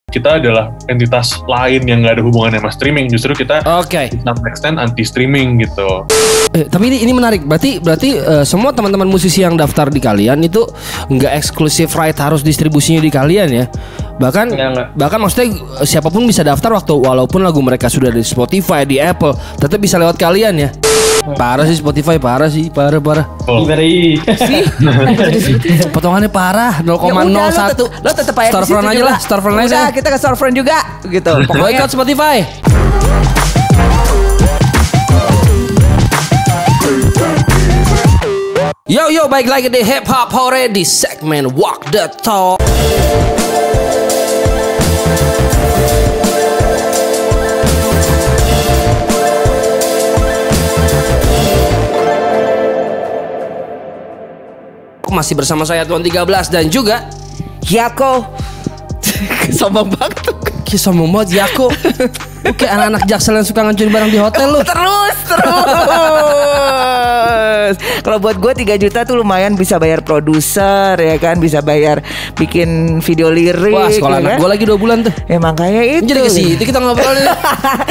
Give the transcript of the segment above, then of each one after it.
kita adalah entitas lain yang nggak ada hubungannya sama streaming. Justru kita some extent anti streaming gitu. Tapi ini menarik. Berarti semua teman-teman musisi yang daftar di kalian itu nggak eksklusif right harus distribusinya di kalian ya. Bahkan maksudnya siapapun bisa daftar walaupun lagu mereka sudah di Spotify, di Apple, tetap bisa lewat kalian ya. Parah sih Spotify, parah. Sih. Potongannya parah 0,01. Lo tetap aja Storefront aja lah, Storefront aja. Udah, kita ke Storefront juga gitu. Boycott Spotify. Yo, baik lagi di Hip Hop Hore di segmen Walk the Talk. Masih bersama saya Tuan 13 dan juga Yako. Sombong banget tuh. Sombong banget Yako. Oke, anak-anak Jaksel yang suka ngancurin barang di hotel lu. Terus. Kalau buat gue 3 juta tuh lumayan bisa bayar produser ya kan, bisa bayar bikin video lirik. Wah, sekolah ya anak kan? gue lagi 2 bulan tuh. Emang kayak itu. Jadi ke situ kita ngobrolin.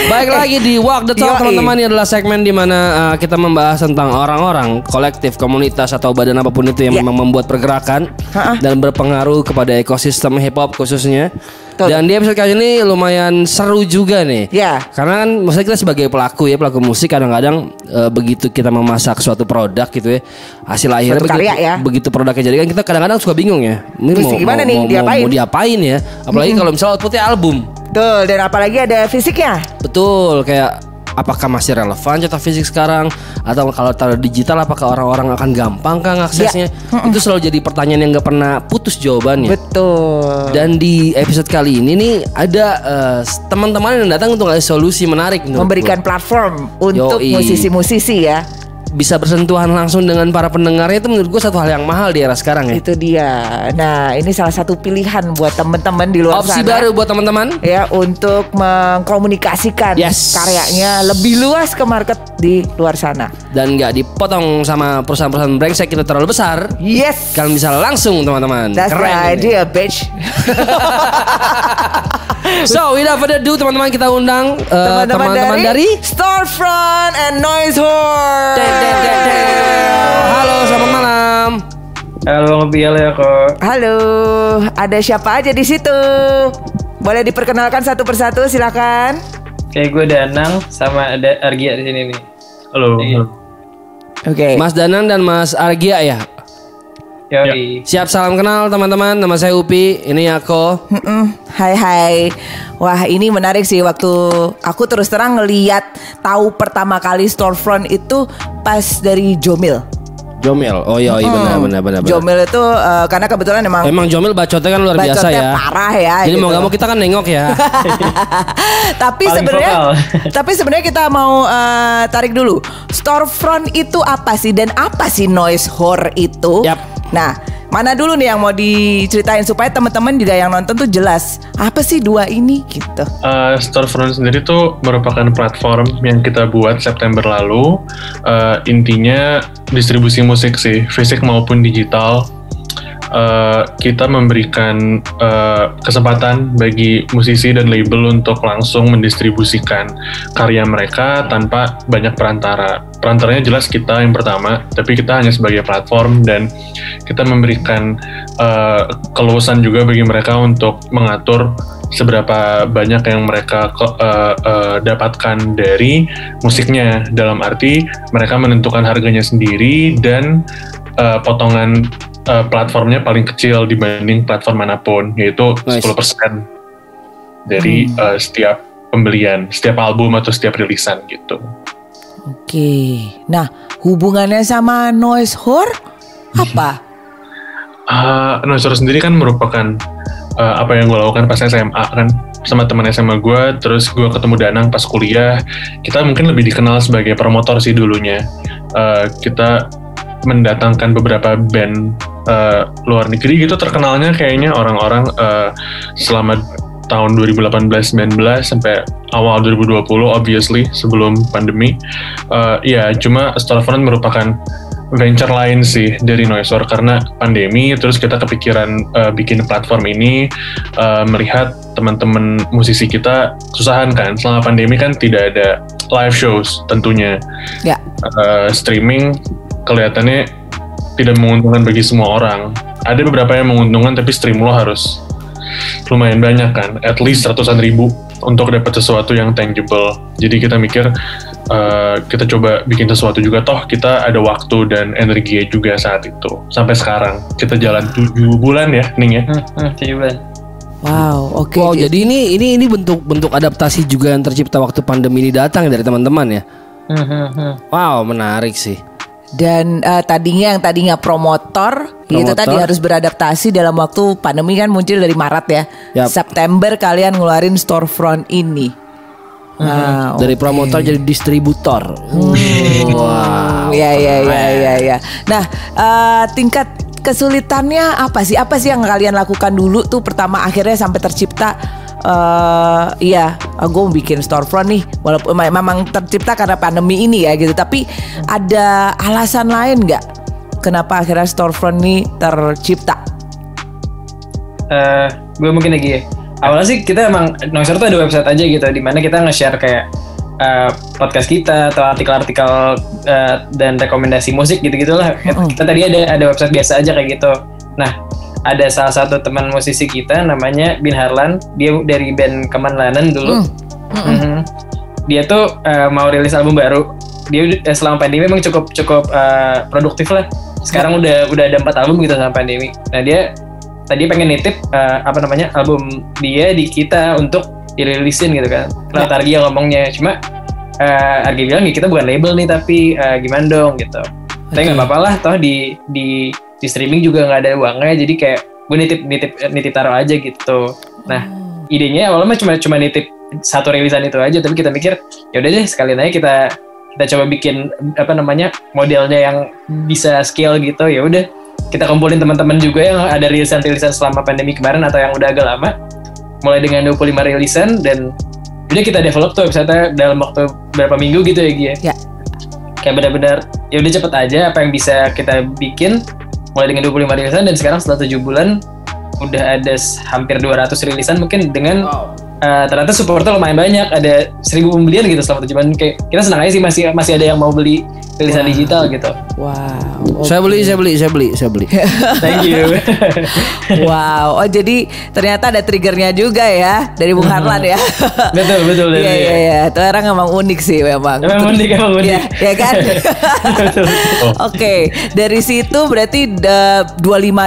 Baik lagi di Walk the Talk teman-teman. Ini adalah segmen di mana kita membahas tentang orang-orang, kolektif, komunitas atau badan apapun itu yang memang membuat pergerakan dan berpengaruh kepada ekosistem hip hop khususnya. Dan di episode kali ini lumayan seru juga nih. Ya. Karena kan maksudnya kita sebagai pelaku musik kadang-kadang begitu kita memasak suatu produk gitu ya, hasil akhirnya begitu produknya jadi kan kita kadang-kadang suka bingung ya. Ini mau diapain ya? Apalagi kalau misalnya outputnya album. Betul, dan apalagi ada fisiknya. Betul, kayak apakah masih relevan cetak fisik sekarang, atau kalau taruh digital apakah orang-orang akan gampang kan aksesnya? Itu selalu jadi pertanyaan yang gak pernah putus jawabannya. Betul. Dan di episode kali ini nih ada teman-teman yang datang untuk ngasih solusi menarik, memberikan platform untuk musisi-musisi ya. Bisa bersentuhan langsung dengan para pendengarnya, itu menurut gue satu hal yang mahal di era sekarang ya. Itu dia. Nah, ini salah satu pilihan buat teman-teman di luar Opsi sana. baru buat teman-teman ya, untuk mengkomunikasikan karyanya lebih luas ke market di luar sana. Dan gak dipotong sama perusahaan-perusahaan brengsek kita terlalu besar. Yes. Kalian bisa langsung teman-teman. That's the idea, bitch. So, without further ado teman-teman, kita undang teman-teman dari Storefront and Noise Whore. Halo, selamat malam. Halo, Bial ya kok. Halo, ada siapa aja di situ? Boleh diperkenalkan satu persatu, silakan. Kayak gue Danang sama ada Argia di sini nih. Halo. Oke. Mas Danang dan Mas Argia ya. Yoi. Siap, salam kenal teman-teman. Nama saya Upi, ini aku. Hai. Wah, ini menarik sih. Waktu aku terus terang ngeliat tahu pertama kali Storefront itu pas dari Jomil. Oh iya, benar. Jomil itu karena kebetulan emang Jomil bacotnya kan luar biasa ya. Parah ya. Jadi gitu. mau gak mau kita kan nengok ya. Tapi sebenarnya kita mau tarik dulu. Storefront itu apa sih, dan apa sih Noise Whore itu? Nah, mana dulu nih yang mau diceritain supaya teman-teman juga yang nonton tuh jelas apa sih dua ini gitu. Storefront sendiri tuh merupakan platform yang kita buat September lalu. Intinya distribusi musik sih, fisik maupun digital. Kita memberikan kesempatan bagi musisi dan label untuk langsung mendistribusikan karya mereka tanpa banyak perantara. Perantaranya jelas kita yang pertama, tapi kita hanya sebagai platform, dan kita memberikan keluasan juga bagi mereka untuk mengatur seberapa banyak yang mereka dapatkan dari musiknya. Dalam arti mereka menentukan harganya sendiri dan potongan platformnya paling kecil dibanding platform manapun, yaitu 10% dari setiap pembelian, setiap album atau setiap rilisan gitu. Oke. Nah, hubungannya sama Noise Whore apa? Noise Whore sendiri kan merupakan apa yang gue lakukan pas SMA kan, sama teman SMA gue. Terus gue ketemu Danang pas kuliah. Kita mungkin lebih dikenal sebagai promotor sih dulunya. Kita mendatangkan beberapa band luar negeri gitu, terkenalnya kayaknya orang-orang selama tahun 2018-19 sampai awal 2020 obviously sebelum pandemi. Ya cuma Storefront merupakan venture lain sih dari Noisor karena pandemi, terus kita kepikiran bikin platform ini melihat teman-teman musisi kita kesusahan kan selama pandemi kan tidak ada live shows tentunya. Ya. Streaming kelihatannya tidak menguntungkan bagi semua orang. Ada beberapa yang menguntungkan tapi stream lo harus lumayan banyak kan, at least ratusan ribu untuk dapat sesuatu yang tangible. Jadi kita mikir kita coba bikin sesuatu juga, toh kita ada waktu dan energi juga saat itu. Sampai sekarang kita jalan 7 bulan ya, Ning ya. 7 bulan. Wow, oke. Wow, jadi ini bentuk adaptasi juga yang tercipta waktu pandemi ini datang dari teman-teman ya. Wow, menarik sih. Dan tadinya promotor itu tadi harus beradaptasi dalam waktu pandemi kan muncul dari Maret ya. Yap. September kalian ngeluarin storefront ini. Dari promotor jadi distributor. Wow. Ya. Nah, tingkat kesulitannya apa sih? Apa sih yang kalian lakukan dulu tuh pertama akhirnya sampai tercipta gue mau bikin storefront nih, walaupun memang tercipta karena pandemi ini ya gitu, tapi ada alasan lain nggak kenapa akhirnya storefront ini tercipta? Gue mungkin lagi ya. Awalnya sih kita emang Noisor tuh ada website aja gitu, di mana kita nge-share kayak podcast kita atau artikel-artikel dan rekomendasi musik gitu-gitulah. Kita tadi ada website biasa aja kayak gitu. Nah, ada salah satu teman musisi kita namanya Bin Harlan, dia dari band Kemanlanan dulu. Dia tuh mau rilis album baru. Dia selama pandemi memang cukup produktif lah. Sekarang udah ada 4 album gitu selama pandemi. Nah dia tadi pengen nitip album dia di kita untuk dirilisin gitu kan. Lewat Argia ngomongnya, cuma Argia bilang ya kita bukan label nih tapi gimana dong gitu. Tapi nggak apa-apa lah, toh di streaming juga nggak ada uangnya, jadi kayak gue nitip taruh aja gitu. Nah idenya awalnya cuma nitip satu rilisan itu aja, tapi kita mikir ya udah deh sekalian aja kita coba bikin modelnya yang bisa scale gitu. Ya udah kita kumpulin teman-teman juga yang ada rilisan selama pandemi kemarin atau yang udah agak lama, mulai dengan 25 rilisan, dan udah kita develop tuh website dalam waktu berapa minggu gitu ya Gia. Ya. Kayak benar-benar ya udah cepet aja apa yang bisa kita bikin, mulai dengan 25 rilisan, dan sekarang setelah 7 bulan udah ada hampir 200 rilisan mungkin dengan ternyata supportnya lumayan banyak, ada 1000 pembelian gitu selama 7 bulan. Kayak kita senang aja sih masih ada yang mau beli rilisan digital gitu. Wow. Okay. Saya beli. Thank you. Wow. Oh jadi ternyata ada triggernya juga ya dari Bung Harlan ya. Betul. Iya. Itu orang emang unik sih memang. Emang unik. Ya kan. Oke. Dari situ berarti 25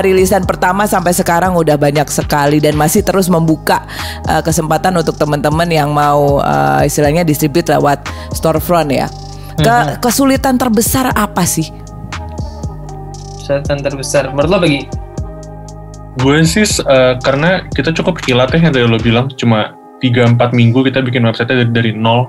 rilisan pertama sampai sekarang udah banyak sekali dan masih terus membuka kesempatan untuk teman-teman yang mau istilahnya distribute lewat storefront ya. Kesulitan terbesar apa sih? Kesulitan terbesar menurut lo bagi? Gue sih karena kita cukup kilat ya yang tadi lo bilang, cuma 3-4 minggu kita bikin website dari nol.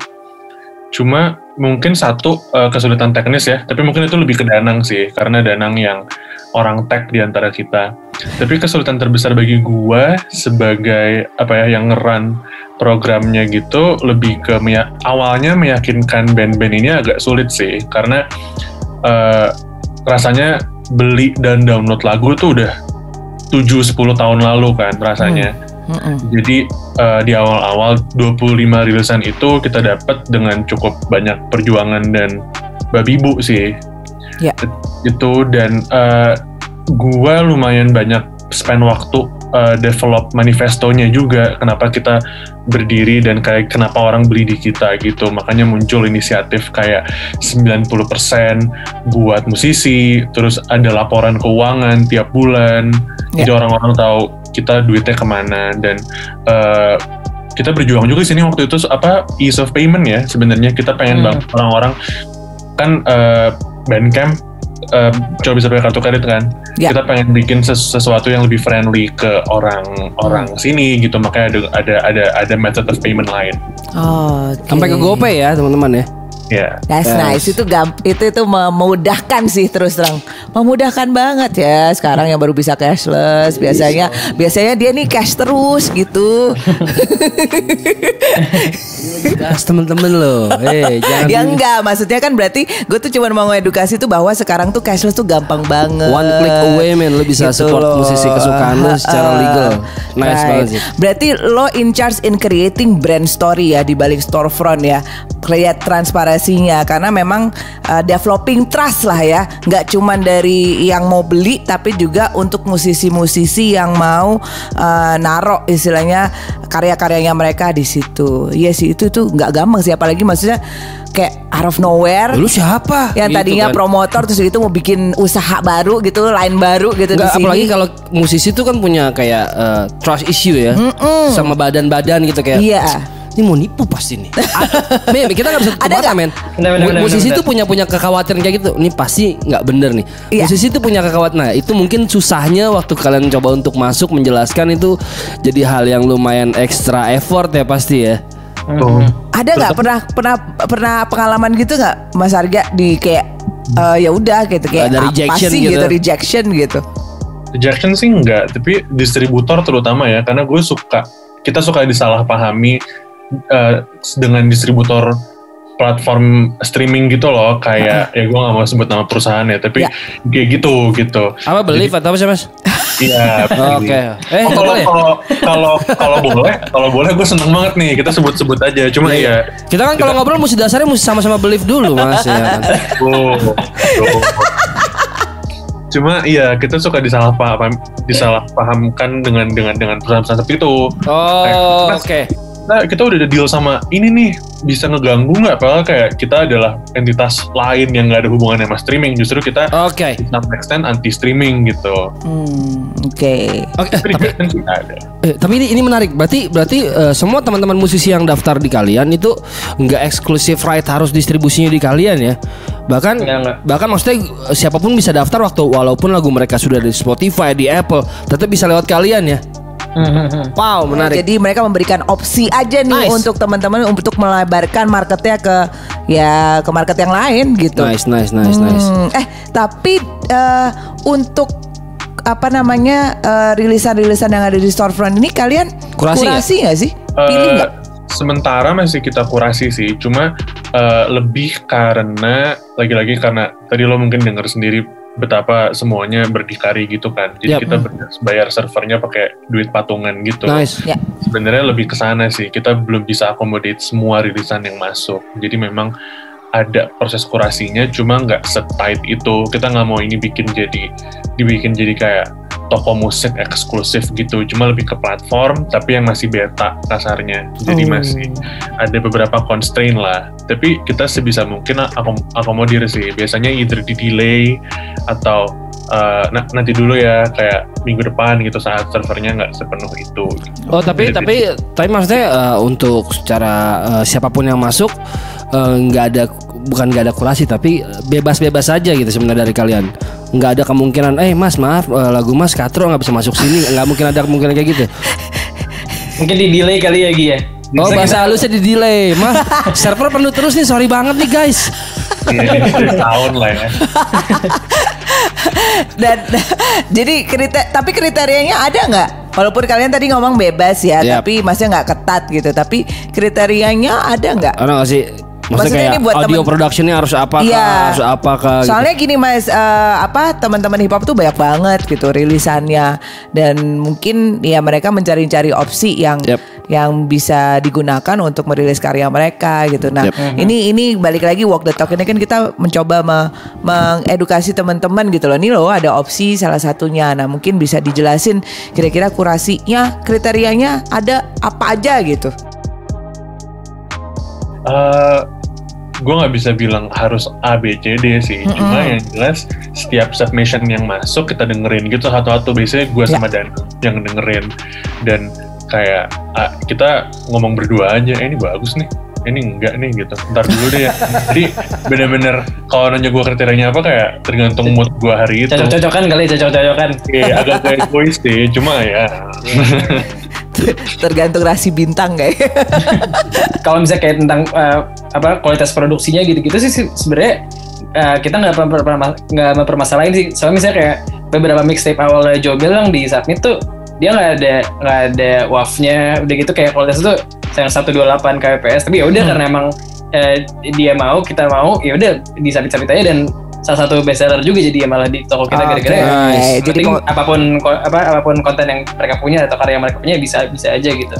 Cuma mungkin satu kesulitan teknis ya, tapi mungkin itu lebih ke Danang sih, karena Danang yang orang tech di antara kita. Tapi kesulitan terbesar bagi gue sebagai yang nge-run programnya gitu, lebih ke awalnya meyakinkan band-band ini agak sulit sih, karena rasanya beli dan download lagu tuh udah 7-10 tahun lalu kan rasanya. Jadi di awal-awal 25 rilisan itu kita dapat dengan cukup banyak perjuangan dan babi bu sih. Ya. Itu dan gua lumayan banyak spend waktu develop manifestonya juga, kenapa kita berdiri dan kayak kenapa orang beli di kita gitu. Makanya muncul inisiatif kayak 90% buat musisi, terus ada laporan keuangan tiap bulan, jadi orang-orang tahu kita duitnya kemana. Dan kita berjuang juga di sini waktu itu ease of payment ya. Sebenarnya kita pengen banget orang-orang kan Bandcamp coba bisa pakai kartu kredit kan. Kita pengen bikin sesuatu yang lebih friendly ke orang sini gitu, makanya ada method of payment lain. Sampai ke GoPay ya teman-teman ya. That's nice. Itu memudahkan sih, terus terang. Memudahkan banget ya. Sekarang yang baru bisa cashless, biasanya dia nih cash terus gitu. Gas temen-temen loh. Jangan ya enggak, maksudnya kan berarti gue tuh cuma mau edukasi tuh bahwa sekarang tuh cashless tuh gampang banget. One click away men, lo bisa gitu support musisi kesukaan lo secara legal. Nice banget sih. Berarti lo in charge in creating brand story ya di balik storefront ya. Lihat transparansinya, karena memang developing trust lah ya, nggak cuman dari yang mau beli tapi juga untuk musisi-musisi yang mau narok istilahnya karya-karyanya mereka di situ. Iya sih, itu tuh nggak gampang sih, apalagi maksudnya kayak out of nowhere. Lu siapa? Yang gitu tadinya kan promotor terus itu mau bikin usaha baru gitu, line baru gitu. Nggak, apalagi kalau musisi tuh kan punya kayak trust issue ya, sama badan-badan gitu kayak. Iya. Ini mau nipu pasti nih. Men, kita nggak bisa tutup mata men. Musisi tuh punya kekhawatiran kayak gitu. Ini pasti nggak bener nih. Iya. Musisi tuh punya kekhawatiran. Nah, itu mungkin susahnya waktu kalian coba untuk masuk menjelaskan itu jadi hal yang lumayan extra effort ya pasti ya. Ada nggak pernah pengalaman gitu nggak Mas Arga di kayak ya udah gitu kayak ada apa sih gitu rejection gitu? Rejection sih enggak, tapi distributor terutama ya, karena kita suka disalahpahami dengan distributor platform streaming gitu loh, kayak ya gue nggak mau sebut nama perusahaan ya, tapi kayak gitu. Apa Believe atau apa sih Mas? Iya. Oke. Kalau boleh gue seneng banget nih kita sebut aja. Cuma ya. Kita kan kalau ngobrol mesti dasarnya mesti sama-sama Believe dulu Mas ya. Cuma iya kita suka disalahpahamkan dengan perusahaan-perusahaan seperti itu. Oke. Kita udah ada deal sama ini nih, bisa ngeganggu nggak? Padahal kayak kita adalah entitas lain yang nggak ada hubungannya sama streaming. Justru kita some extent anti streaming gitu. Oke. Tapi ini menarik. Berarti semua teman-teman musisi yang daftar di kalian itu nggak eksklusif right harus distribusinya di kalian ya. Bahkan maksudnya siapapun bisa daftar walaupun lagu mereka sudah di Spotify, di Apple, tetap bisa lewat kalian ya. Wow, menarik. Jadi mereka memberikan opsi aja nih untuk teman-teman untuk melebarkan marketnya ke market yang lain gitu. Nice. Tapi untuk rilisan-rilisan yang ada di storefront ini kalian kurasi nggak sih? Pilih nggak? Sementara masih kita kurasi sih, cuma lebih karena lagi-lagi karena tadi lo mungkin dengar sendiri betapa semuanya berdikari gitu kan. Jadi kita bayar servernya pakai duit patungan gitu. Sebenarnya lebih ke sana sih. Kita belum bisa accommodate semua rilisan yang masuk. Jadi memang ada proses kurasinya, cuma nggak setight itu. Kita nggak mau ini dibikin jadi kayak toko musik eksklusif gitu. Cuma lebih ke platform, tapi yang masih beta kasarnya. Jadi masih ada beberapa constraint lah. Tapi kita sebisa mungkin akomodir sih. Biasanya either di delay atau nanti dulu ya, kayak minggu depan gitu saat servernya nggak sepenuh itu. Tapi maksudnya untuk secara siapapun yang masuk bukan nggak ada kurasi, tapi bebas-bebas aja gitu sebenarnya dari kalian. Nggak ada kemungkinan mas maaf lagu mas katro nggak bisa masuk sini, nggak mungkin ada kemungkinan kayak gitu. Mungkin di delay kali ya Gi ya. Bahasa halusnya di delay mas. Server penuh terus nih, sorry banget nih guys. Tahun lah ya. Dan jadi tapi kriterianya ada nggak? Walaupun kalian tadi ngomong bebas ya, tapi masnya nggak ketat gitu. Tapi kriterianya ada nggak? Ada nggak sih? Maksudnya kayak buat audio productionnya harus apakah? Harus apakah? Soalnya gini mas, teman-teman hip hop tuh banyak banget gitu rilisannya, dan mungkin ya mereka mencari-cari opsi yang bisa digunakan untuk merilis karya mereka gitu. Nah ini balik lagi walk the talk ini kan kita mencoba mengedukasi teman-teman gitu loh. Nih loh ada opsi salah satunya. Nah mungkin bisa dijelasin kira-kira kurasinya, kriterianya ada apa aja gitu. Gue nggak bisa bilang harus A, B, C, D sih. Cuma yang jelas setiap submission yang masuk kita dengerin gitu satu-satu. Biasanya gue sama Dan yang dengerin. Dan kayak kita ngomong berdua aja, ini bagus nih, ini enggak nih gitu. Ntar dulu deh ya. Jadi bener-bener kalau nanya gue kriterianya apa kayak tergantung mood gue hari itu. Cocok-cocokan kali, cocok-cocokan. Iya agak egois sih, cuma ya. Tergantung rasi bintang kayak. Kalau misalnya kayak tentang kualitas produksinya gitu-gitu sih sebenarnya kita nggak mempermasalahin sih. Soalnya misalnya kayak beberapa mixtape awalnya Jobel yang di submit tuh dia nggak ada WAV-nya, udah gitu kayak kualitas tuh yang 128 kbps. Tapi ya udah karena emang dia mau, kita mau, ya udah disabit-sabit aja, dan salah satu bestseller juga jadi malah di toko kita gara-gara jadi apapun konten yang mereka punya atau karya yang mereka punya bisa aja gitu.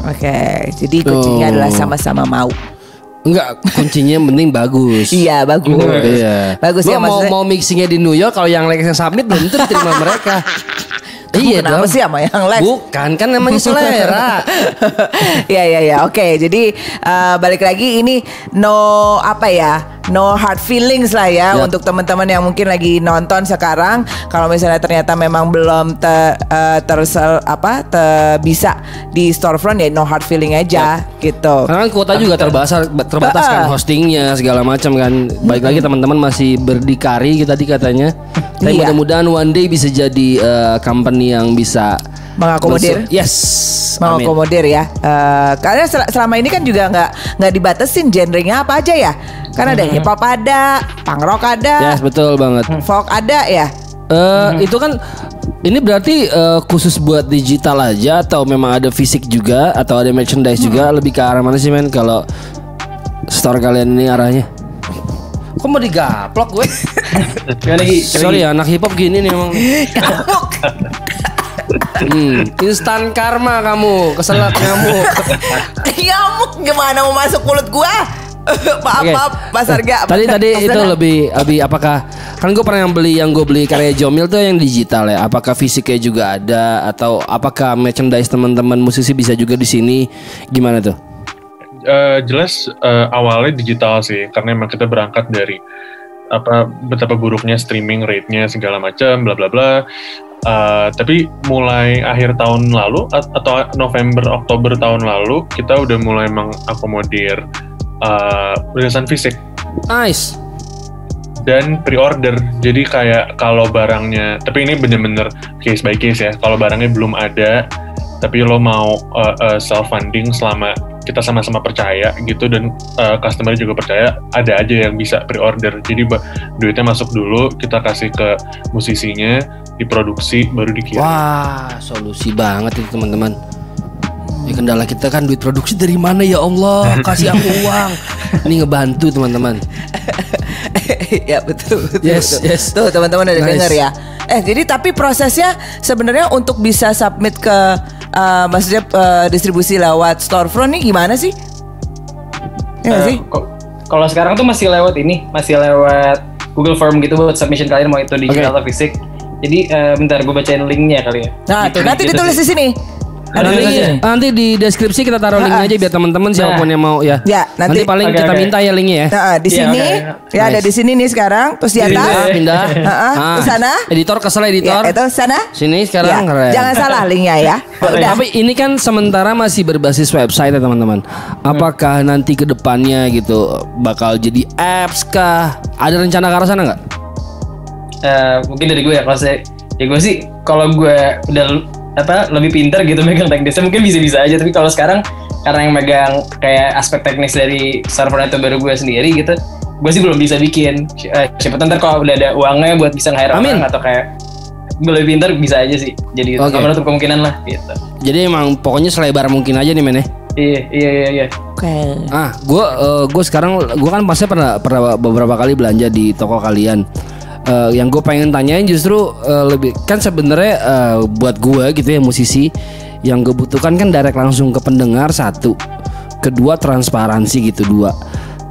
Jadi kuncinya adalah sama-sama mau. Enggak, kuncinya yang penting bagus. Iya, bagus. Iya. Bagus ya, mau mixingnya di New York, kalau yang Lex yang submit belum tentu diterima mereka. Iya kenapa sih sama yang Lex? Bukan, kan namanya selera. Iya. Oke, jadi balik lagi ini no hard feelings lah ya untuk teman-teman yang mungkin lagi nonton sekarang. Kalau misalnya ternyata memang belum bisa di storefront, ya no hard feeling aja gitu. Karena kuota juga terbatas kan, hostingnya segala macam kan. Baik lagi teman-teman masih berdikari tadi katanya. Tapi mudah-mudahan one day bisa jadi company yang bisa mengakomodir. Mengakomodir ya. Karena selama ini kan juga nggak dibatasin genrenya apa aja ya. Kan ada hip hop, ada punk rock, ada. Yes, betul banget. Folk ada ya. Itu kan ini berarti khusus buat digital aja atau memang ada fisik juga atau ada merchandise juga? Lebih ke arah mana sih men kalau store kalian ini arahnya? Kok mau digaplok gue? Sorry ya, anak hip hop gini nih emang. Instan karma kamu, keselat nyamuk. Nyamuk gimana mau masuk mulut gua? Maaf Mas Arga. Tadi itu lebih apakah kan gue pernah yang gue beli karya Jomil tuh yang digital ya. Apakah fisiknya juga ada atau apakah merchandise teman-teman musisi bisa juga di sini? Gimana tuh? Jelas awalnya digital sih, karena emang kita berangkat dari betapa buruknya streaming rate-nya segala macam bla bla bla. Tapi mulai akhir tahun lalu atau November Oktober tahun lalu kita udah mulai mengakomodir rilisan fisik. Nice. Dan pre-order. Jadi kayak kalau barangnya, tapi ini bener-bener case by case ya. Kalau barangnya belum ada, tapi lo mau self funding selama kita sama-sama percaya gitu, dan customer juga percaya, ada aja yang bisa pre-order. Jadi duitnya masuk dulu, kita kasih ke musisinya, diproduksi, baru dikirim. Wah, solusi banget itu teman-teman. Ya kendala kita kan duit produksi dari mana ya Allah, kasih aku uang. Ini ngebantu teman-teman. Ya betul. Yes. Tuh teman-teman udah denger ya. Jadi tapi prosesnya sebenarnya untuk bisa submit ke maksudnya distribusi lewat storefront nih gimana sih? Ya sih? Kalau sekarang tuh masih lewat Google Form gitu buat submission kalian, mau itu digital atau fisik. Jadi bentar gue bacain linknya kali ya. Nah tuh nanti ditulis di sini. Nanti di deskripsi kita taruh linknya aja biar teman-teman siapapun yang mau ya. Ya nanti paling kita minta ya linknya ya. Di sini ya ada di sini nih sekarang, terus di atas pindah. Ke sana. Editor kesel editor. Ya, itu sana. Sini sekarang. Ya, jangan salah linknya ya. Tapi ini kan sementara masih berbasis website ya teman-teman. Apakah nanti ke depannya gitu bakal jadi apps kah? Ada rencana ke arah sana nggak? Mungkin dari gue ya, kalau gue udah lebih pintar gitu megang teknisnya, mungkin bisa-bisa aja. Tapi kalau sekarang karena yang megang kayak aspek teknis dari server itu baru gue sendiri gitu, gue sih belum bisa bikin. Siapa tahu ntar kalau udah ada uangnya buat bisa nge-hire orang atau kayak gue lebih pintar bisa aja sih. Jadi nggak menutup kemungkinan lah gitu. Jadi emang pokoknya selebar mungkin aja nih men ya. Iya. Oke. Gue sekarang kan pasti pernah beberapa kali belanja di toko kalian. Yang gue pengen tanyain justru lebih kan sebenarnya buat gue gitu ya, musisi yang gue butuhkan kan direct langsung ke pendengar, satu, kedua transparansi gitu, dua,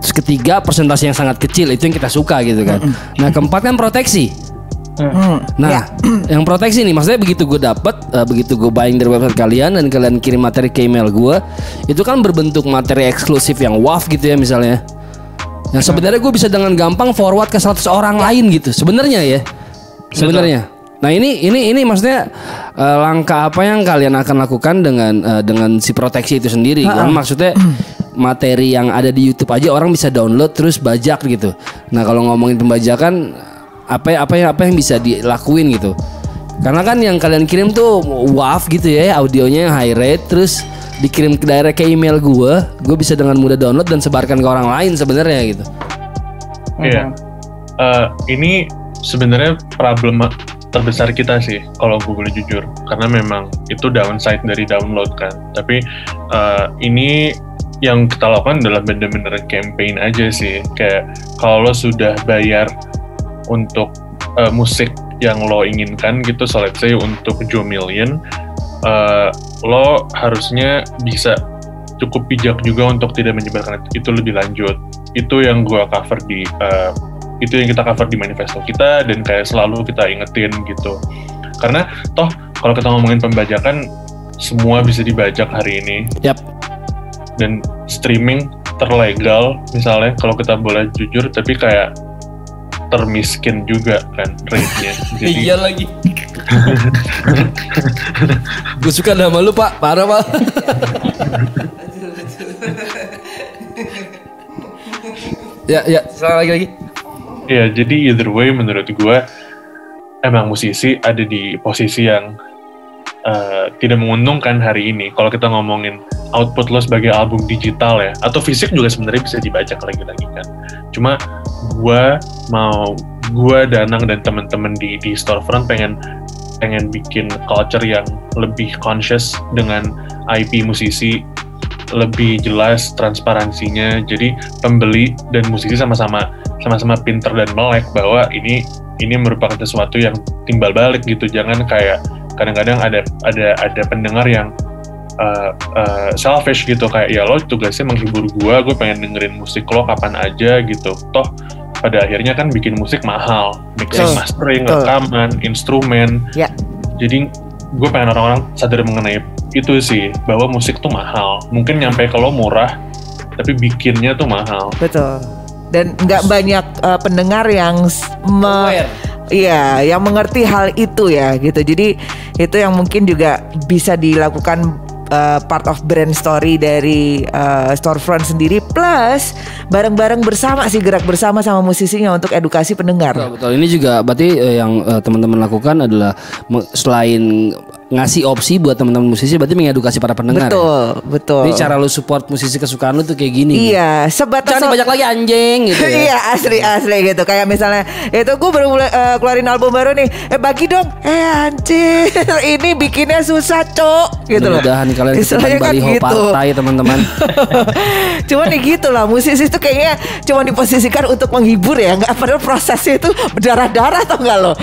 terus ketiga persentase yang sangat kecil itu yang kita suka gitu kan. Nah keempat kan proteksi. Nah yang proteksi nih maksudnya begitu gue dapet begitu gue buying dari website kalian dan kalian kirim materi ke email gue, itu kan berbentuk materi eksklusif yang WAV gitu ya misalnya. Nah sebenarnya gue bisa dengan gampang forward ke 100 orang lain gitu sebenarnya ya. Sebenarnya. Nah ini maksudnya langkah apa yang kalian akan lakukan dengan si proteksi itu sendiri? Kan maksudnya materi yang ada di YouTube aja orang bisa download terus bajak gitu. Nah kalau ngomongin pembajakan apa yang bisa dilakuin gitu? Karena kan yang kalian kirim tuh WAV gitu ya, audionya yang high rate, terus dikirim ke direct ke email gue bisa dengan mudah download dan sebarkan ke orang lain sebenarnya gitu. Iya. Ini sebenarnya problem terbesar kita sih kalau gue boleh jujur, karena memang itu downside dari download kan. Tapi ini yang kita lakukan adalah bener-bener campaign aja sih. Kayak kalau lo sudah bayar untuk musik yang lo inginkan gitu, so let's say untuk Joe Million, lo harusnya bisa cukup bijak juga untuk tidak menyebarkan itu lebih lanjut. Itu yang gue cover di itu yang kita cover di manifesto kita, dan kayak selalu kita ingetin gitu. Karena toh kalau kita ngomongin pembajakan, semua bisa dibajak hari ini. Yap. Dan streaming terlegal misalnya, kalau kita boleh jujur, tapi kayak termiskin juga kan rate-nya. Jadi, iya lagi. Gue suka nama lu Pak, parah Pak. Ya, salah lagi. Ya, jadi either way menurut gue emang musisi ada di posisi yang tidak menguntungkan hari ini. Kalau kita ngomongin output lo sebagai album digital ya, atau fisik juga sebenarnya bisa dibajak lagi kan. Cuma gue Danang dan teman-teman di Storefront pengen bikin culture yang lebih conscious dengan IP musisi, lebih jelas transparansinya. Jadi pembeli dan musisi sama-sama pinter dan melek bahwa ini merupakan sesuatu yang timbal balik gitu. Jangan kayak kadang-kadang ada pendengar yang selfish gitu, kayak ya lo tugasnya menghibur gue pengen dengerin musik lo kapan aja gitu. Toh pada akhirnya kan bikin musik mahal, mixing, mastering, rekaman, instrumen. Yeah. Jadi gue pengen orang-orang sadar mengenai itu sih, bahwa musik tuh mahal. Mungkin nyampe kalau murah, tapi bikinnya tuh mahal. Betul. Dan nggak banyak pendengar yang yang mengerti hal itu ya gitu. Jadi itu yang mungkin juga bisa dilakukan part of brand story dari Storefront sendiri, plus bareng-bareng bersama sih, gerak bersama sama musisinya untuk edukasi pendengar. Betul. Ini juga berarti yang teman-teman lakukan adalah selain ngasih opsi buat teman-teman musisi, berarti mengedukasi para pendengar. Betul. Ini cara lu support musisi kesukaan lu tuh kayak gini. Iya, sebatas jangan banyak lagi anjing gitu ya. Iya, asli gitu. Kayak misalnya itu gue baru keluarin album baru nih. Bagi dong. Anjir, ini bikinnya susah, Cok. Gitu loh. Mudah-mudahan kalian ikutan baliho gitu. Partai, teman-teman. Cuman nih gitu lah, musisi itu kayaknya cuma diposisikan untuk menghibur ya, nggak, padahal prosesnya itu berdarah-darah, tau nggak lo?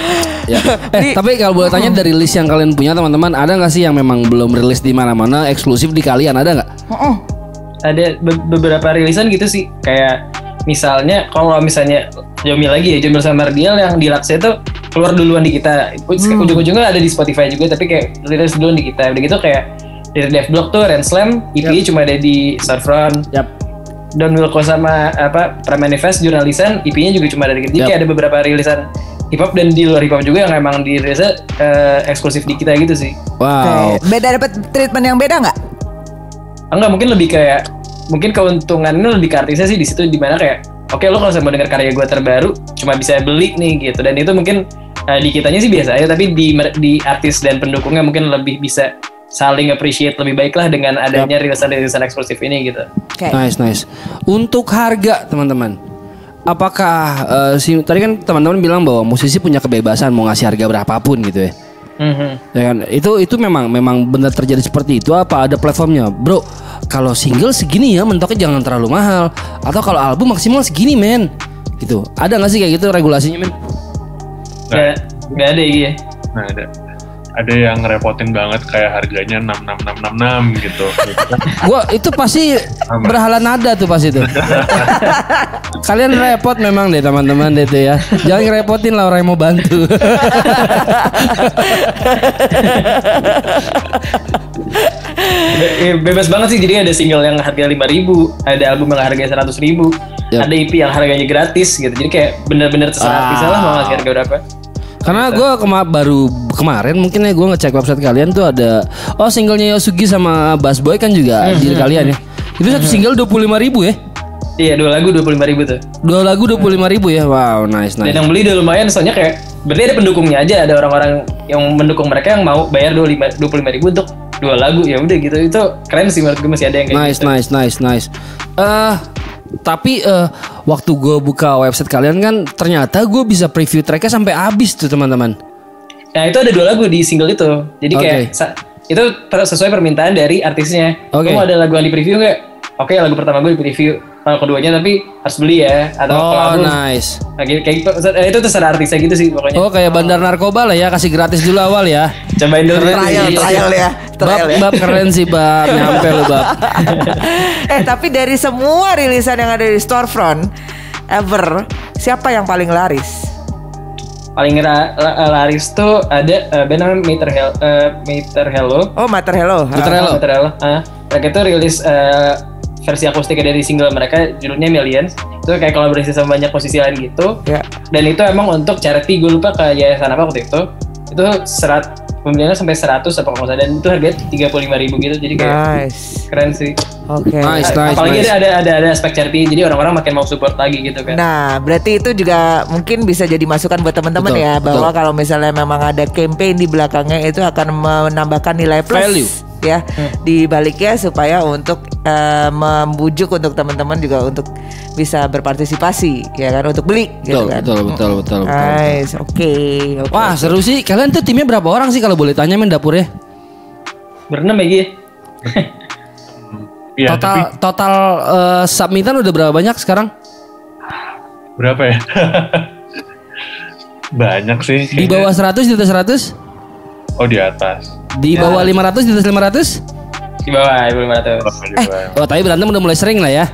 Ya. Tapi kalau boleh tanya, dari list yang kalian punya teman-teman, ada nggak sih yang memang belum rilis di mana-mana, eksklusif di kalian, ada nggak? Ada beberapa rilisan gitu sih, kayak misalnya kalau misalnya Jomil lagi ya, Jomil sama Mardial yang deluxe itu keluar duluan di kita, ujung-ujungnya ada di Spotify juga, tapi kayak rilis duluan di kita. Udah gitu kayak dari Dev Block tuh Renslem, EP-nya cuma ada di Storefront. Don Wilco sama Pramanifest Jurnalisan, EP-nya juga cuma ada di kita. Jadi kayak ada beberapa rilisan hip hop dan di luar hip hop juga yang emang dirilisnya eksklusif di kita gitu sih. Wow. Beda, dapat treatment yang beda nggak? Enggak, mungkin lebih kayak, mungkin keuntungannya lebih ke artisnya sih di situ, dimana kayak oke, lo kalau mau denger karya gue terbaru cuma bisa beli nih gitu, dan itu mungkin di kitanya sih biasa aja, tapi di artis dan pendukungnya mungkin lebih bisa saling appreciate lebih baik lah dengan adanya rilisan-rilisan eksklusif ini gitu. Nice. Untuk harga teman-teman, apakah tadi kan teman-teman bilang bahwa musisi punya kebebasan mau ngasih harga berapapun gitu ya? Ya kan? Itu memang benar terjadi seperti itu, apa ada platformnya, bro? Kalau single segini ya, mentoknya jangan terlalu mahal, atau kalau album maksimal segini men, gitu. Ada nggak sih kayak gitu regulasinya men? Nggak ada ya. Nah, ada yang ngerepotin banget kayak harganya 66666 gitu. Gua itu pasti berhala nada tuh pasti itu. Kalian repot memang deh teman-teman deh tuh ya. Jangan ngerepotin lah orang yang mau bantu. Bebas banget sih, jadi ada single yang harga 5.000, ada album yang harganya 100.000, ada EP yang harganya gratis gitu. Jadi kayak bener-bener terserah artisnya lah mau ngasih harga berapa. Karena gue baru kemarin mungkin ya gue ngecek website kalian tuh ada singlenya Yosugi sama Bass Boy kan juga di kalian ya. Itu satu single 25.000 ya? Iya, 2 lagu 25.000 tuh. 2 lagu 25.000 ya. Wow, nice. Dan yang beli udah lumayan, soalnya kayak berarti ada pendukungnya aja, ada orang-orang yang mendukung mereka yang mau bayar 25.000 untuk 2 lagu ya udah gitu. Itu keren sih menurut gue, masih ada yang kayak gitu. Nice. Tapi waktu gue buka website kalian kan ternyata gue bisa preview tracknya sampai habis tuh teman-teman. Nah itu ada 2 lagu di single itu. Jadi kayak itu sesuai permintaan dari artisnya. Kamu ada lagu yang di preview nggak? Oke, lagu pertama gue di preview. Kalau keduanya tapi harus beli ya. Atau nice. Kayak itu terserah artisnya gitu sih pokoknya. Kayak bandar narkoba lah ya, kasih gratis dulu awal ya. Cobain dulu. Trial ya. Bab keren sih Bab, nyampe lu Bab. Tapi dari semua rilisan yang ada di Storefront ever, siapa yang paling laris? Paling laris tuh ada band namanya Mater Hello. Oh, Mater Hello. Mereka tuh rilis versi akustiknya dari single mereka, judulnya Millions. Itu kayak kolaborasi sama banyak musisi lain gitu. Dan itu emang untuk charity, gue lupa ke yayasan apa waktu itu. Itu pembeliannya sampai 100 apa kalau nggak salah, dan itu harganya 35.000 gitu. Jadi kayak keren sih. Nice. Apalagi ada aspek charity, jadi orang-orang makin mau support lagi gitu kan. Nah, berarti itu juga mungkin bisa jadi masukan buat teman-teman ya, bahwa kalau misalnya memang ada campaign di belakangnya itu akan menambahkan nilai plus value ya di baliknya, supaya untuk membujuk untuk teman-teman juga untuk bisa berpartisipasi ya kan, untuk beli gitu kan. Betul. Nice. Oke. Wah, seru sih. Kalian tuh timnya berapa orang sih kalau boleh tanya main dapurnya? Berenam ya Gi. Ya, total submitan udah berapa banyak sekarang? Berapa ya? Banyak sih. Di bawah 100, di atas 100? Oh, di atas. Di bawah 500, di atas 500? Di bawah 500. Tapi berantem udah mulai sering lah ya.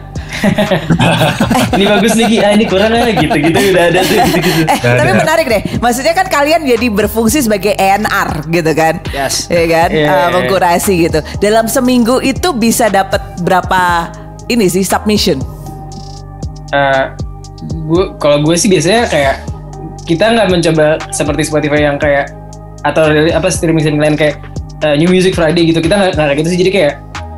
Ini bagus nih Ki, ini kurang lah gitu-gitu udah ada tuh gitu-gitu. Tapi menarik deh. Maksudnya kan kalian jadi berfungsi sebagai ENR gitu kan. Yes. Ya kan? Mengkurasi gitu. Dalam seminggu itu bisa dapat berapa ini sih submission? Kalau gue sih biasanya kayak kita nggak mencoba seperti Spotify yang kayak atau streaming lain kayak New Music Friday gitu. Kita nggak kayak gitu sih. Jadi kayak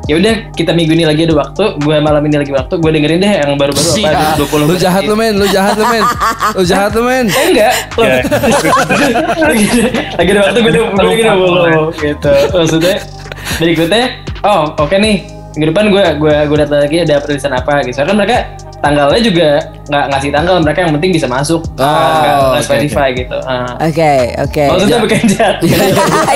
ya udah, kita minggu ini lagi ada waktu, gue malam ini lagi waktu, gue dengerin deh yang baru-baru apa 20. Lu jahat lu men. Enggak. Lagi ada waktu gue dengerin 20 gitu. Maksudnya berikutnya, oke nih, minggu depan gue datang lagi ada perilisan apa gitu. Kan mereka tanggalnya juga nggak ngasih tanggal, mereka yang penting bisa masuk nggak Spotify gitu. Oke. Maksudnya bukan jahat.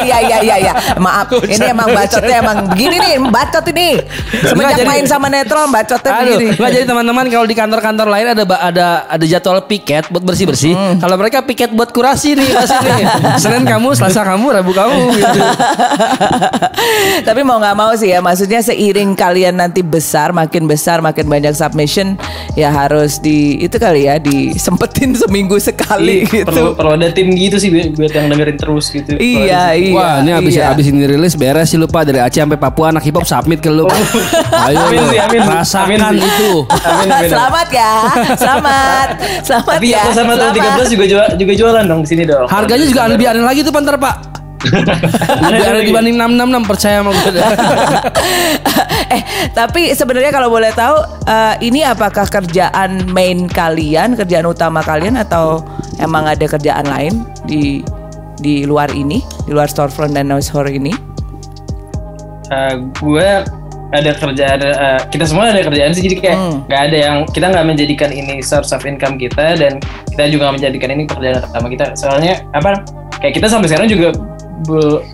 Iya. Maaf, ini emang bacotnya emang begini nih, bacot ini. Semenjak main sama Netron bacotnya begini. Nggak, jadi teman-teman kalau di kantor-kantor lain ada jadwal piket buat bersih-bersih. Kalau mereka piket buat kurasi nih, Senin kamu, Selasa kamu, Rabu kamu gitu. Tapi mau nggak mau sih ya, maksudnya seiring kalian nanti makin banyak submission, ya harus itu kali ya disempetin seminggu sekali gitu. Perlu ada tim gitu sih buat yang dengerin terus gitu. Iya. Wah, ini abis ini rilis beres sih lu Pak, dari Aceh sampai Papua anak hip hop submit ke lu Pak. Ayo rasakan itu. Amin. Selamat ya. Selamat tapi ya. Tapi sama tahun 13 juga jualan dong di sini dong. Harganya juga lebih aneh lagi tuh Pantar Pak. Lebih aneh dibanding 666, percaya sama gue. Tapi sebenarnya kalau boleh tahu, ini apakah kerjaan main kalian, kerjaan utama kalian, atau emang ada kerjaan lain di luar ini, di luar Storefront dan Noise Horror ini? Gue ada kerjaan, kita semua ada kerjaan sih, jadi kayak nggak ada yang, kita nggak menjadikan ini source of income kita, dan kita juga nggak menjadikan ini pekerjaan utama kita. Soalnya kayak kita sampai sekarang juga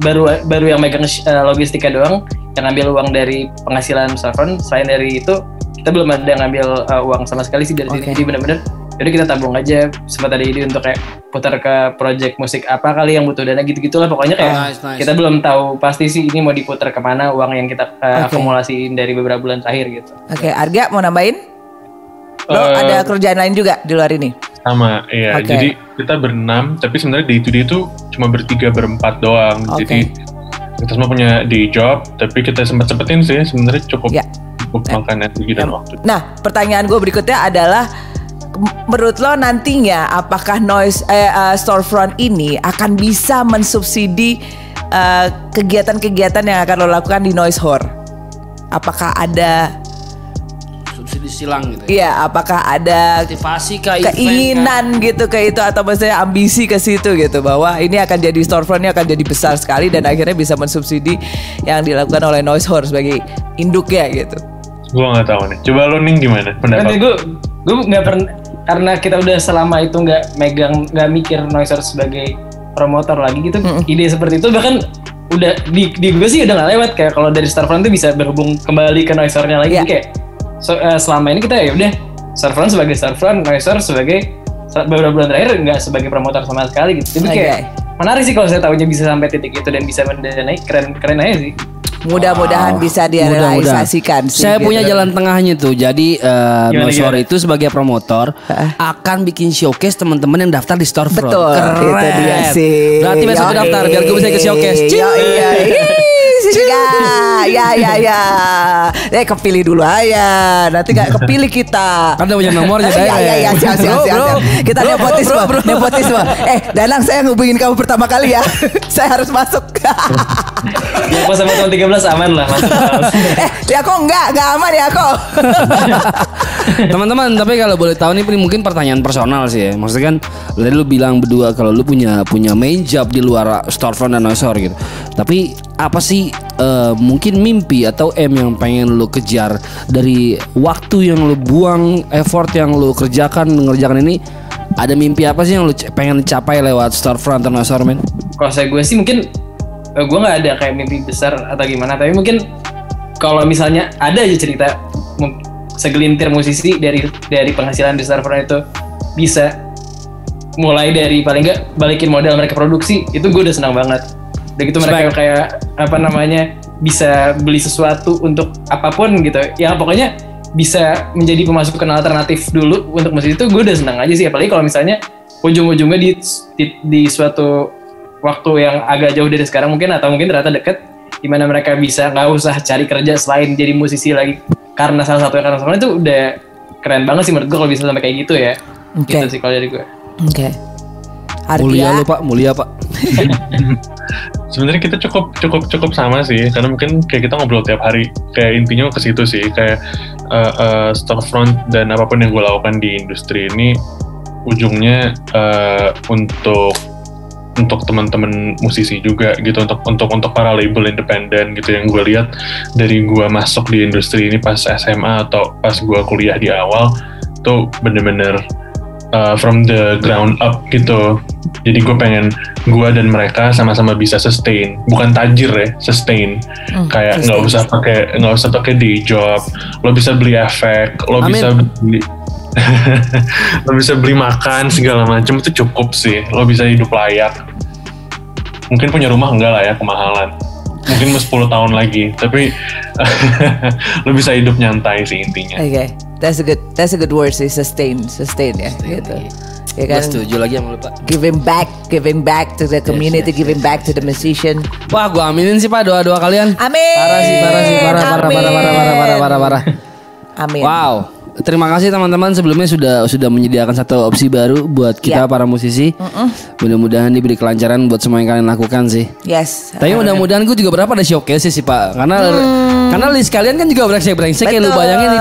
baru yang megang logistika doang, yang ngambil uang dari penghasilan Storefront. Selain dari itu kita belum ada ngambil uang sama sekali sih dari sini. Jadi benar-benar jadi kita tabung aja. Sempat ada ide untuk kayak putar ke project musik apa kali yang butuh dana gitu-gitulah. Pokoknya kayak nice. Kita belum tahu pasti sih ini mau diputar kemana uang yang kita akumulasiin dari beberapa bulan terakhir gitu. Oke, Arga mau nambahin? Lo ada kerjaan lain juga di luar ini? Sama, iya. Jadi kita berenam, tapi sebenarnya day to day itu cuma berempat doang. Jadi kita semua punya day job, tapi kita sempetin sih sebenarnya cukup makan energi dan waktu. Nah, pertanyaan gue berikutnya adalah, menurut lo nantinya apakah Storefront ini akan bisa mensubsidi kegiatan-kegiatan yang akan lo lakukan di Noise Horror? Apakah ada subsidi silang gitu. Iya, apakah ada Motivasi ke keinginan gitu ke itu atau maksudnya ambisi ke situ gitu bahwa ini akan jadi storefrontnya akan jadi besar sekali dan akhirnya bisa mensubsidi yang dilakukan oleh Noise Horse sebagai induknya gitu. Gue nggak tahu nih. Coba lo Ning gimana pendapat? Gue nggak pernah, karena kita udah selama itu nggak mikir Noise Horse sebagai promotor lagi gitu. Ide seperti itu bahkan udah di gue sih udah nggak lewat, kayak kalau dari Storefront tuh bisa berhubung kembali ke Noise Horse-nya lagi. Kayak selama ini kita ya udah Storefront sebagai Storefront, Noise Horse sebagai beberapa bulan terakhir nggak sebagai promotor sama sekali gitu. Jadi kayak menarik sih kalau saya tahunya bisa sampai titik itu dan bisa mendanai, keren aja sih. Mudah-mudahan bisa direalisasikan sih. Saya punya jalan tengahnya tuh. Jadi Noise Horse itu sebagai promotor akan bikin showcase teman-teman yang daftar di Storefront. Betul. Keren. Itu dia sih. Berarti besok daftar biar gue bisa ke showcase. Iya. Ya. Kepilih dulu aja. Nanti gak kepilih kita. Kan udah punya nomornya. Iya. Siap. Kita nepotisme. Danang, saya ngubungin kamu pertama kali ya. Saya harus masuk. Ya pas sama tahun 13 aman lah masuk. Ya kok enggak aman ya kok. Teman-teman, tapi kalau boleh tahu nih mungkin pertanyaan personal sih ya. Maksudnya kan tadi lu bilang berdua kalau lu punya main job di luar Storefront dan Noise Horse gitu. Tapi apa sih mungkin mimpi atau yang pengen lu kejar dari waktu yang lu buang, effort yang lu mengerjakan ini? Ada mimpi apa sih yang lu pengen capai lewat Storefront dan Noise Horse, men? Kalau gue sih mungkin gue nggak ada kayak mimpi besar atau gimana, tapi mungkin kalau misalnya ada aja cerita segelintir musisi dari penghasilan di Storefront itu bisa mulai dari paling nggak balikin modal mereka produksi, itu gue udah senang banget. Udah gitu mereka kayak bisa beli sesuatu untuk apapun gitu ya, pokoknya bisa menjadi pemasukan alternatif dulu untuk musisi, itu gue udah senang aja sih. Apalagi kalau misalnya ujung-ujungnya di suatu waktu yang agak jauh dari sekarang mungkin, atau mungkin ternyata deket, dimana mereka bisa nggak usah cari kerja selain jadi musisi lagi karena salah satu karena sama, itu udah keren banget sih menurut gue kalau bisa sampai kayak gitu ya. Gitu sih kalau dari gue. Mulia pak. Sebenarnya kita cukup sama sih, karena mungkin kayak kita ngobrol tiap hari, kayak intinya ke situ sih, kayak Storefront dan apapun yang gue lakukan di industri ini ujungnya untuk teman-teman musisi juga gitu, untuk para label independen gitu. Yang gue lihat dari gue masuk di industri ini pas SMA atau pas gue kuliah di awal tuh bener-bener from the ground up gitu. Jadi gue pengen gue dan mereka sama-sama bisa sustain, bukan tajir ya, sustain. Kayak nggak usah pakai day job, lo bisa beli efek, lo bisa beli makan segala macam, itu cukup sih. Lo bisa hidup layak. Mungkin punya rumah enggak lah ya, kemahalan. Mungkin 10 tahun lagi, tapi lo bisa hidup nyantai sih intinya. Okay, that's a good word sih, sustain ya, gitu. Ya kan? Setuju lagi sama lu Pak. Giving back to the community, giving back to the musician. Wah, gua aminin sih Pak doa-doa kalian. Amin. Parah. Amin. Wow. Terima kasih teman-teman sebelumnya sudah menyediakan satu opsi baru buat kita para musisi. Mudah-mudahan diberi kelancaran buat semua yang kalian lakukan sih. Yes. Tapi mudah-mudahan gue juga berapa ada showcase sih Pak. Karena list kalian kan juga brengsek ya, lu bayangin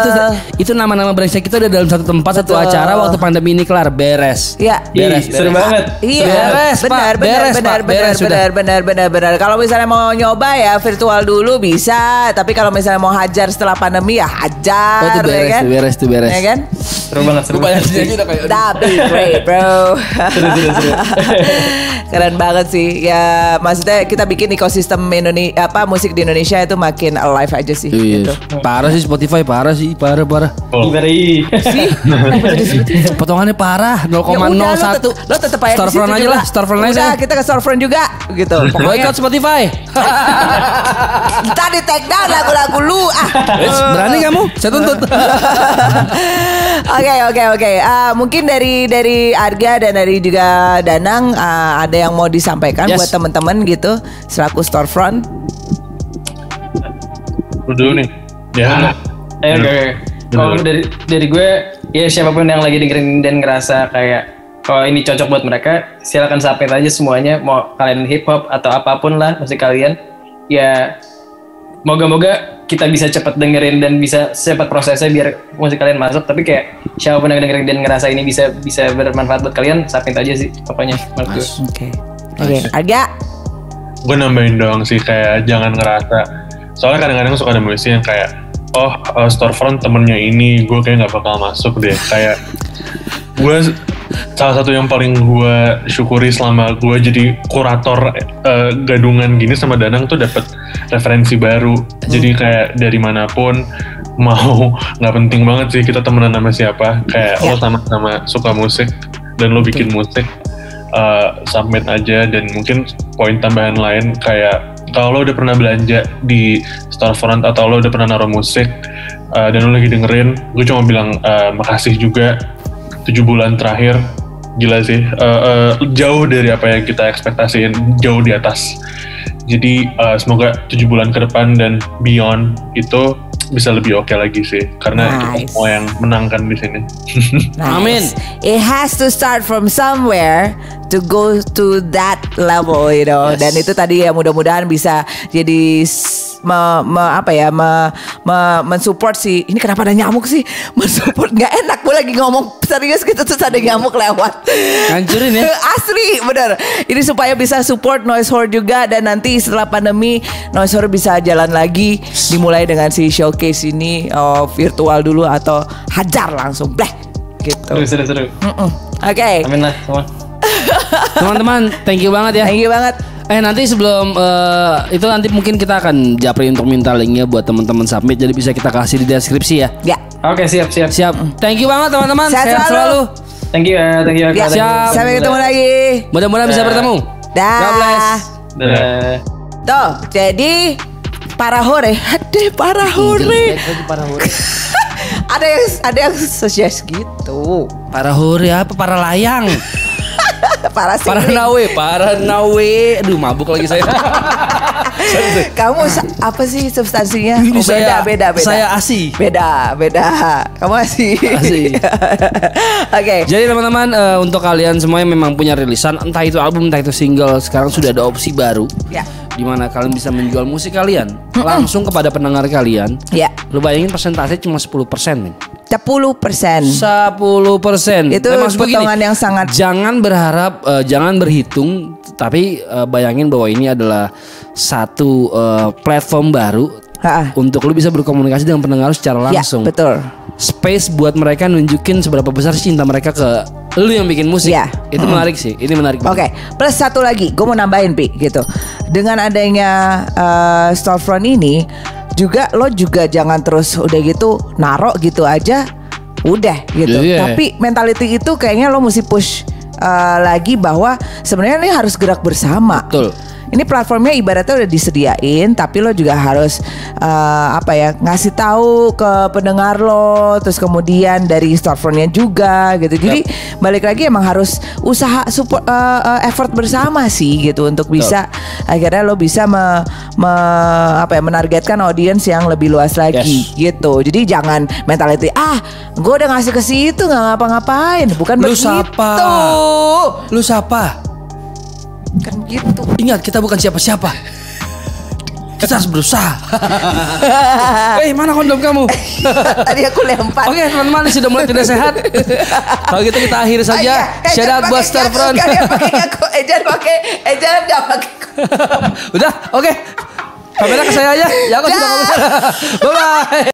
itu nama-nama brengsek itu ada dalam satu tempat, satu acara waktu pandemi ini kelar beres. Iya. Beres. Seru banget. Iya. Benar. Kalau misalnya mau nyoba ya virtual dulu bisa, tapi kalau misalnya mau hajar setelah pandemi ya hajar. Oh, itu beres. Ya kan? Seru banget. That'd be great, bro. Seru. Keren banget sih. Ya, maksudnya kita bikin ekosistem musik di Indonesia itu makin alive aja sih. Gitu. Parah sih Spotify, parah. Potongannya parah 0,01. Lo tetap aja Storefront aja lah, Storefront aja. Udah, kita ke Storefront juga gitu. Boycott Spotify. Tadi take down lagu-lagu lu. Berani kamu? Saya tuntut. Oke. Mungkin dari Arga dan dari juga Danang ada yang mau disampaikan buat teman-teman gitu selaku Storefront. Dulu nih. Ya. Oke. Kalau dari gue, ya siapapun yang lagi dengerin dan ngerasa kayak kalau ini cocok buat mereka, silakan submit aja semuanya. Mau kalian hip hop atau apapun lah musik kalian. Ya moga-moga kita bisa cepat dengerin dan bisa cepat prosesnya biar musik kalian masuk, tapi kayak siapapun yang dengerin dan ngerasa ini bisa bermanfaat buat kalian, submit aja sih pokoknya menurut gue. Oke. Agak Gue nambahin doang sih, kayak jangan ngerasa, soalnya kadang-kadang suka ada musisi yang kayak Storefront temennya ini, gue kayak nggak bakal masuk deh. Kayak gue salah satu yang paling gue syukuri selama gue jadi kurator gadungan gini sama Danang tuh dapat referensi baru. Jadi kayak dari manapun mau, nggak penting banget sih kita temenan sama siapa, kayak lo sama-sama suka musik dan lo bikin musik, submit aja. Dan mungkin poin tambahan lain kayak kalau lo udah pernah belanja di Storefront atau lo udah pernah naruh musik dan lo lagi dengerin, gue cuma bilang makasih juga. 7 bulan terakhir gila sih, jauh dari apa yang kita ekspektasiin, jauh di atas. Jadi semoga 7 bulan ke depan dan beyond itu bisa lebih oke lagi sih, karena kita semua yang menangkan di sini. Amin. It has to start from somewhere to go to that level, you know. Dan itu tadi ya, mudah-mudahan bisa jadi mensupport sih. Ini kenapa ada nyamuk sih? Mensupport, nggak enak. Gue lagi ngomong serius gitu terus ada nyamuk lewat. Hancurin ya. Asli, bener. Ini supaya bisa support Noise Horde juga, dan nanti setelah pandemi Noise Horde bisa jalan lagi. Dimulai dengan si showcase ini virtual dulu atau hajar langsung, bleh. Gitu. Seru. Oke. Amin lah semua. Teman-teman, thank you banget ya. Thank you banget. Nanti sebelum itu nanti mungkin kita akan japri untuk minta linknya buat teman-teman submit, jadi bisa kita kasih di deskripsi ya. Ya. Oke, siap. Thank you banget teman-teman. Sehat selalu. Thank you. Ya, siap. Sampai ketemu lagi. Mudah-mudahan bisa bertemu. God bless. Dadah. Tuh, jadi para hore. Ada yang sukses gitu. Para hore apa? Para layang. Para nawe. Aduh, mabuk lagi saya. Kamu apa sih substansinya? Ini beda. Saya ASI. Beda. Kamu ASI. Oke. Jadi teman-teman, untuk kalian semua yang memang punya rilisan, entah itu album, entah itu single, sekarang sudah ada opsi baru. Ya. Di mana kalian bisa menjual musik kalian langsung kepada pendengar kalian. Ya. Lu bayangin persentase cuma 10%, men. 10%. Itu potongan yang sangat. Jangan berharap, jangan berhitung, tapi bayangin bahwa ini adalah satu platform baru untuk lu bisa berkomunikasi dengan pendengar secara langsung. Ya, betul. Space buat mereka nunjukin seberapa besar cinta mereka ke lu yang bikin musik. Ya. Itu menarik sih. Ini menarik. Oke. Plus satu lagi, gue mau nambahin Pi gitu. Dengan adanya Storefront ini juga, lo juga jangan terus udah gitu narok gitu aja udah gitu. Tapi mentality itu kayaknya lo mesti push lagi bahwa sebenarnya ini harus gerak bersama. Betul. Ini platformnya ibaratnya udah disediain, tapi lo juga harus ngasih tahu ke pendengar lo, terus kemudian dari Storefrontnya juga gitu. Jadi balik lagi emang harus usaha support, effort bersama sih gitu untuk bisa akhirnya lo bisa menargetkan audiens yang lebih luas lagi gitu. Jadi jangan mentality gue udah ngasih ke situ nggak ngapa-ngapain, bukan begitu. Lu siapa? Kan gitu. Ingat, kita bukan siapa-siapa. Kita harus berusaha. Mana kondom kamu? Tadi aku lempar. Oke, teman-teman, sudah mulai tidak sehat. Kalau gitu kita akhiri saja. Shout out buat Storefront. Jangan nggak pakai. Udah, oke. Kamera ke saya aja. Ya, aku sudah ngomong. Bye bye.